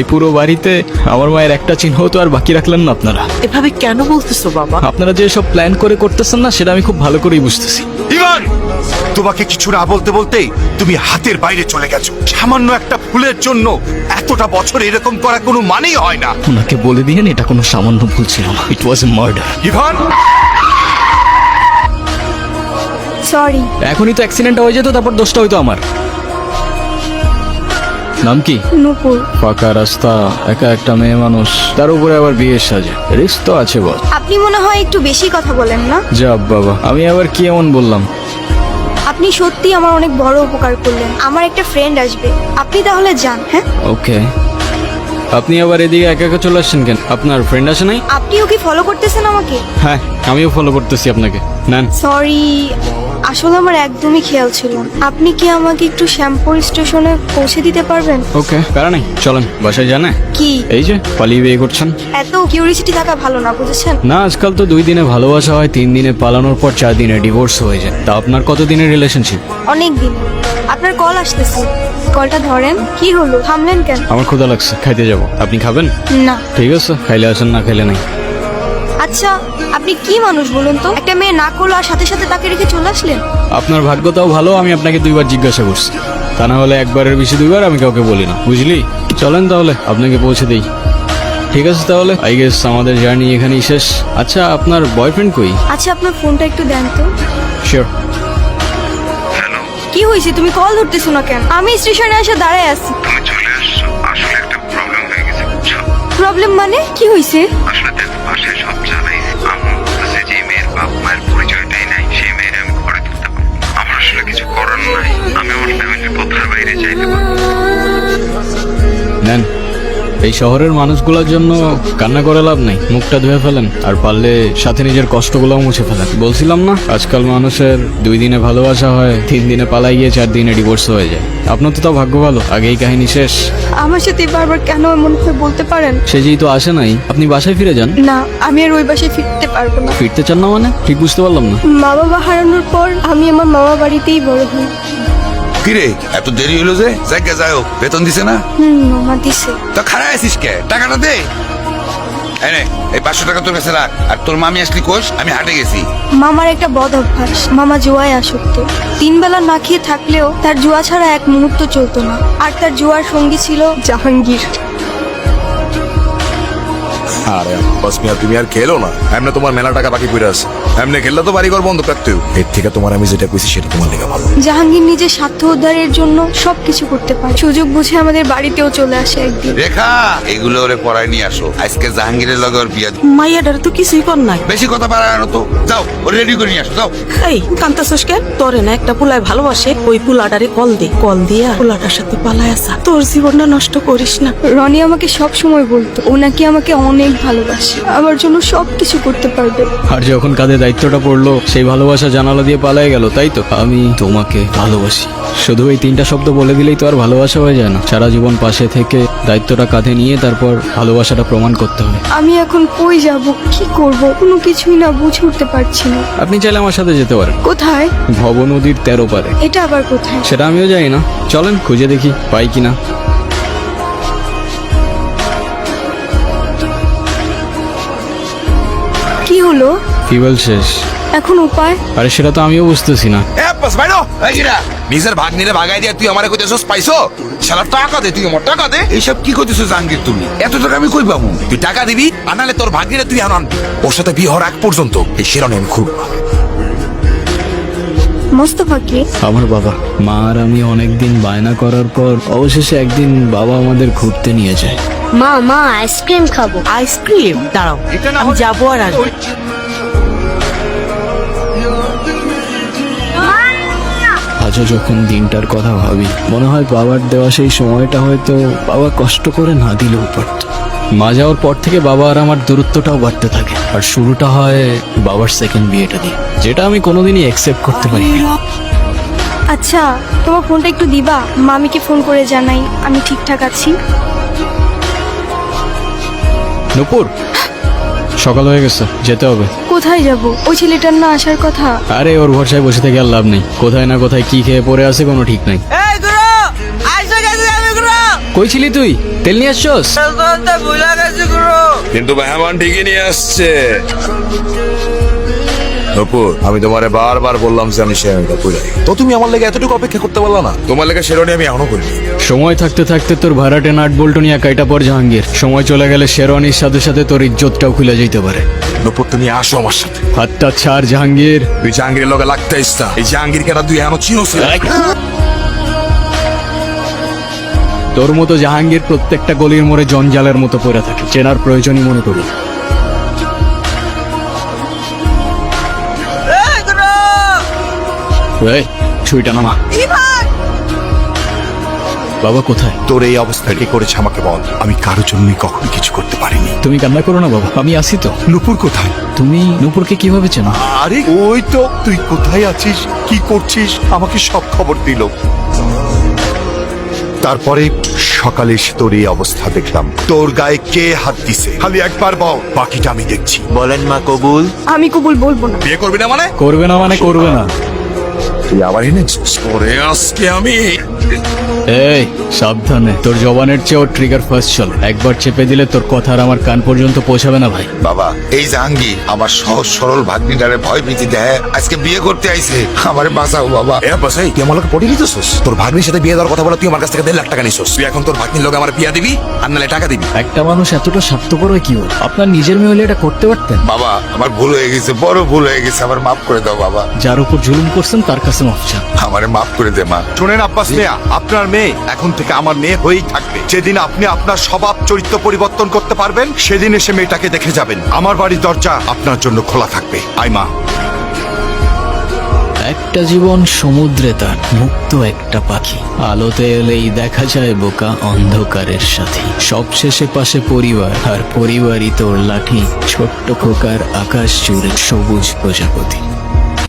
এই পুরো বাড়িতে আমার মায়ের একটা চিহ্ন তো আর বাকি রাখলেন না আপনারা। এভাবে কেন বলতেছো বাবা? আপনারা যে সব প্ল্যান করে করতেছেন না, সেটা আমি খুব ভালো করেই বুঝতেছি। ইভান, তোমাকে কিছু না বলতে বলতেই তুমি হাতের বাইরে চলে গেছো। সামান্য একটা ফুলের জন্য এতটা বছর এরকম করা কোনো মানেই হয় না। ওনাকে বলে দিয়েন এটা কোনো সামান্য ভুল ছিল না, it was a murder. Ivan, sorry. এখনই তো অ্যাক্সিডেন্টটা হয়ে যেত, তারপর দোষটা হইতো আমার। নাম কি? নূপুর। ফাঁকা রাস্তা, একা একটা মেয়ে মানুষ, তার উপরে আবার বিয়ের সাজে, রিস্ক তো আছে বল। আপনি মনে হয় একটু বেশি কথা বলেন না? যা বাবা, আমি আবার কি এমন বললাম? আপনি সত্যি আমার অনেক বড় উপকার করলেন। আমার একটা ফ্রেন্ড আসবে, আপনি তাহলে যান। হ্যাঁ, ওকে। আপনি আবার এদিকে একা একা চলে আসছেন কেন? আপনার ফ্রেন্ড আছে নাই? আপনিও কি ফলো করতেছেন আমাকে? হ্যাঁ, আমিও ফলো করতেছি আপনাকে। নেন। সরি, আসলে আমার একদমই খেয়াল ছিল না। আপনি কি আমাকে একটু শ্যামপুর স্টেশনে পৌঁছে দিতে পারবেন? ওকে, প্যারা নাই, চলেন। বাসায় জানে কি এই যে পালিয়ে বিয়ে করছেন? এত কিউরিসিটি থাকা ভালো না, বুঝেছেন? না, আজকাল তো 2 দিনে ভালোবাসা হয়, 3 দিনে পালানোর পর 4 দিনে ডিভোর্স হয়ে যায়। তা আপনার কত দিনের রিলেশনশিপ? অনেক দিন। আপনার কল আসতেছে, কলটা ধরেন। কি হলো, থামলেন কেন? আমার ক্ষুধা লাগছে, খাইতে যাব। আপনি খাবেন? না। ঠিক আছে, খাইলে আসেন, না খাইলে নাই। আচ্ছা, আপনি কি মানুষ বলুন তো? একটা মেয়ে না করলো আর সাথে সাথে তাকে রেখে চলে আসলেন? আপনার ভাগ্যটাও ভালো, আমি আপনাকে 2বার জিজ্ঞাসা করছি। তা না হলে একবারের বেশি 2বার আমি কাউকে বলি না, বুঝলি? চলেন তাহলে, আপনাকে পৌঁছে দেই। ঠিক আছে তাহলে, আই গেস আমাদের জার্নি এখানেই শেষ। আচ্ছা, আপনার বয়ফ্রেন্ড কই? আচ্ছা, আপনার ফোনটা একটু দেন তো। শিওর। কি হয়েছে, তুমি কল ধরতেছো না কেন? আমি স্টেশনে এসে দাঁড়ায় আছি। তুমি চলে আসছো, আসলে একটা প্রবলেম হয়ে গেছে বুঝছো। প্রবলেম মানে কি হয়েছে? আসলে দেখো, বাসায় সব জানাইছে, আম্মু বলতেছে যে মেয়ের বাপ মায়ের পরিচয়টাই নাই, সেই মেয়ের আমি ঘরে তুলতে পারবো না। আমার আসলে কিছু করার নাই, আমি আমার ফ্যামিলির কথার বাইরে চাইতে পারবো না। নেন, এই শহরের মানুষগুলোর জন্য কান্না করে লাভ নাই, মুখটা ধুয়ে ফেলেন, আর পারলে সাথে নিজের কষ্টগুলোও মুছে ফেলেন। বলছিলাম না, আজকাল মানুষের 2 দিনে ভালোবাসা হয়, 3 দিনে পালাই গিয়ে 4 দিনে ডিভোর্স হয়ে যায়। আপনার তো তাও ভাগ্য ভালো, আগেই কাহিনী শেষ। আমার সাথে বারবার কেন এমন করে বলতে পারেন? সে যেহেতু আসে নাই, আপনি বাসায় ফিরে যান। না, আমি আর ওই বাসায় ফিরতে পারবো না। ফিরতে চান না মানে? ঠিক বুঝতে পারলাম না। মা বাবা হারানোর পর আমি আমার মামা বাড়িতেই বড় হই। কিরে এত দেরি হলো যে? জায়গা যাও, বেতন দিছে না? মামা দিছে। তো খারাপ আছিস কে? টাকাটা দে। এনে এই 500 টাকা তোর কাছে রাখ। আর তোর মামি আসলি কোষ? আমি হাটে গেছি। মামার একটা বদ অভ্যাস, মামা জুয়ায় আসক্ত। 3 বেলা না খেয়ে থাকলেও তার জুয়া ছাড়া এক মুহূর্ত চলতো না। আর তার জুয়ার সঙ্গী ছিল জাহাঙ্গীর। আরে বাস মিয়া, তুমি আর খেলো না। এমনি তোমার মেলা টাকা বাকি পড়ে আছে। এমনি খেললে তো বাড়িঘর বন্ধ থাকতেও। এর থেকে তোমার আমি যেটা কইছি সেটা তোমার লেগে ভালো। জাহাঙ্গীর নিজের স্বার্থ উদ্ধারের জন্য সবকিছু করতে পারে। সুযোগ বুঝে আমাদের বাড়িতেও চলে আসে একদিন। রেখা, এগুলো ওরে পড়ায় নিয়ে আসো। আজকে জাহাঙ্গীরের লগে ওর বিয়া। মাইয়াডার তো কিছুই কর নাই। বেশি কথা বাড়ানো তো। যাও, ওরে রেডি করে নিয়ে আসো, যাও। এই কান্তাছস কেন? তোরে না একটা পুলায় ভালোবাসে, ওই পুলাটারে কল দে। কল দিয়া পুলাটার সাথে পালায় আসা। তোর জীবনটা নষ্ট করিস না। রনি আমাকে সব সময় বলতো ও নাকি আমাকে অনেক ভালোবাসে, আমার জন্য সবকিছু করতে পারবে। আর যখন কাঁধে দায়িত্বটা পড়লো, সেই ভালোবাসা জানালা দিয়ে পালাই গেল, তাই তো? আমি তোমাকে ভালোবাসি, শুধু এই 3টা শব্দ বলে দিলেই তো আর ভালোবাসা হয়ে যায় না। সারা জীবন পাশে থেকে দায়িত্বটা কাঁধে নিয়ে তারপর ভালোবাসাটা প্রমাণ করতে হবে। আমি এখন কই যাব, কি করব, কোনো কিছুই না বুঝে উঠতে পারছি না। আপনি চাইলে আমার সাথে যেতে পারেন। কোথায়? ভব নদীর 13 পারে। এটা আবার কোথায়? সেটা আমিও জানি না, চলেন খুঁজে দেখি পাই কিনা। কি হলো? ফিউয়েল শেষ। এখন উপায়? আরে সেটা তো আমিও বুঝতেছি না। এ বাস বাইরো, এই গিরা। নিজের ভাগ্নিরে ভাগাই দিয়া তুই আমারে কইতেছস পাইছো? শালা টাকা দে, তুই আমার টাকা দে। এইসব কি কইতেছস জাহাঙ্গীর তুমি? এত টাকা আমি কই পাবো? তুই টাকা দিবি, আনালে তোর ভাগ্নিরে তুই আনবি। ওর সাথে বিয়ে হওয়ার আগ পর্যন্ত এই শিরোনে আমি খুব। মোস্তফা কে? আমার বাবা। মা আর আমি অনেকদিন বায়না করার পর অবশেষে একদিন বাবা আমাদের ঘুরতে নিয়ে যায়। মা মা আইসক্রিম খাবো। আইসক্রিম? দাঁড়াও, আমি যাবো আর আসবো। আজও যখন দিনটার কথা ভাবি, মনে হয় বাবার দেওয়া সেই সময়টা হয়তো বাবা কষ্ট করে না দিলেও পারত। মা যাওয়ার পর থেকে বাবা আর আমার দূরত্বটাও বাড়তে থাকে, আর শুরুটা হয় বাবার সেকেন্ড বিয়েটা দিয়ে, যেটা আমি কোনোদিনই অ্যাকসেপ্ট করতে পারি। আচ্ছা, তোমার ফোনটা একটু দিবা? মামিকে ফোন করে জানাই আমি ঠিকঠাক আছি। নূপুর, সকাল হয়ে গেছে, যেতে হবে। কোথায় যাব? ওই ছেলেটার না আসার কথা। আরে ওর ভরসায় বসে থেকে আর লাভ নেই, কোথায় না কোথায় কি খেয়ে পড়ে আছে কোনো ঠিক নাই। এই গুরু, আইসো গেছে আমি গুরু। কই ছিলি তুই? তেল নিয়ে আসছস? কিন্তু মেহমান ঠিকই নিয়ে আসছে। নপুর, আমি তোমারে বারবার বললাম যে আমি শেরওয়ানিটা পরে তো তুমি আমার লেগে এতটুকু অপেক্ষা করতে পারলা না? তোমার লেগে শেরওয়ানি আমি এখনো করিনি। সময় থাকতে থাকতে তোর ভাড়াটে নাট বল্টু নিয়ে কাইটা পর জাহাঙ্গীর। সময় চলে গেলে শেরওয়ানির সাথে সাথে তোর ইজ্জতটাও খুলে যেতে পারে। নপুর, তুমি আসো আমার সাথে। হাতটা ছাড় জাহাঙ্গীর। তুই জাহাঙ্গীরের লগে লাগতে ইস না। এই জাহাঙ্গীর কেটা তুই এখনো চিনোস না? তোর মতো জাহাঙ্গীর প্রত্যেকটা গলির মোড়ে জঞ্জালের মতো পড়ে থাকে, চেনার প্রয়োজনই মনে করি। এই, ছুরিটা নামা। বাবা কোথায়? তোর এই অবস্থা কে করেছে আমাকে বল। আমি কারোর জন্যই কখনো কিছু করতে পারিনি। তুমি কান্না করো না বাবা, আমি আসি তো। নুপুর কোথায়? তুমি নূপুরকে কিভাবে চেনো? আরে ওই তো, তুই কোথায় আছিস, কি করছিস, আমাকে সব খবর দিল। তারপরে সকালে এসে তোর এই অবস্থা দেখলাম। তোর গায়ে কে হাত দিছে খালি একবার বল, বাকিটা আমি দেখছি। বলেন মা কবুল। আমি কবুল বলবো না। বিয়ে করবি না মানে? করবে না মানে করবে না। তুই আবার এনেছিস? ওরে আজকে আমি এই সাবধানে, তোর জবানের চেয়ে ওর ট্রিগার ফার্স্ট চল। একবার চেপে দিলে তোর কথা আর আমার কান পর্যন্ত পৌঁছাবে না ভাই। বাবা, এই জাহাঙ্গীর আমার সহজ সরল ভাগ্নিটারে ভয় ভীতি দেয়, আজকে বিয়ে করতে আইছে। আমারে বাঁচাও বাবা। এ বাসাই, তুই আমার লোকে পড়ে নিতেছস? তোর ভাগ্নির সাথে বিয়ে দেওয়ার কথা বলে তুই আমার কাছ থেকে 1.5 লাখ টাকা নিছস। তুই এখন তোর ভাগ্নির লোকে আমার বিয়া দিবি আর নালে টাকা দিবি? একটা মানুষ এতটা স্বার্থপর হয় কি ওর? আপনার নিজের মেয়ে হলে এটা করতে পারতেন। বাবা, আমার ভুল হয়ে গেছে, বড় ভুল হয়ে গেছে, আমার মাফ করে দাও বাবা। যার উপর জুলুম করছেন তার কাছে মাফ চান। আমারে মাফ করে দে মা। শোনেন আব্বাস মিয়া, আপনার মেয়ে এখন থেকে আমার মেয়ে হয়েই থাকবে। যেদিন আপনি আপনার স্বভাব চরিত্র পরিবর্তন করতে পারবেন, সেদিন এসে মেয়েটাকে দেখে যাবেন। আমার বাড়ির দরজা আপনার জন্য খোলা থাকবে। আয় মা। একটা জীবন সমুদ্রে তার মুক্ত একটা পাখি, আলোতে এলেই দেখা যায় বোকা অন্ধকারের সাথী। সবশেষে পাশে পরিবার, আর পরিবারই তোর লাঠি। ছোট্ট খোকার আকাশ জুড়ে সবুজ প্রজাপতি।